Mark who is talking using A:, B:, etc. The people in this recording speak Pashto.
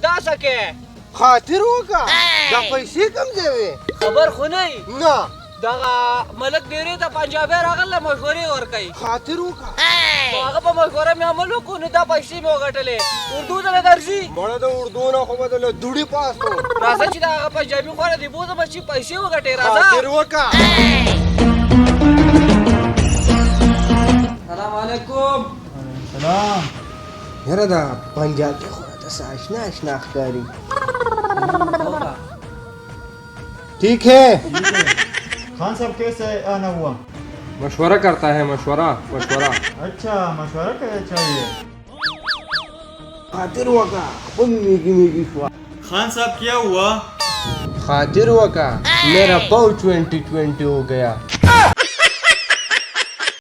A: دا سکے
B: خاطر وکا دا پیسې کم دی
A: خبر خو نه
B: نه
A: دغه ملک ډیرې ته پنجابی راغله مشورې ورکوي
B: خاطر وکا
A: هغه په مشوره مې عمل وکړو نو دا پیسې مې وګټلې اردو ته نه درځي
B: مړه د اردو نه خو به د دوړي پاس و
A: راځه چې دا هغه پنجابي خوره دی بوځه به چې پیسې وګټې راځه
B: خاطر وکا
A: سلام علیکم
C: سلام
B: یاره دا پنجابي خوره داسې اشنا اشنا ښکاري ٹھیک ہے
C: खान साहब कैसे आना हुआ
D: मशवरा करता है मशवरा मशवरा
C: अच्छा मशवरा क्या चाहिए
B: خاطر وکا خپل میگی میگی شو
C: खान साहब क्या हुआ
B: خاطر وکا میرا پاؤ 2020 ہو گیا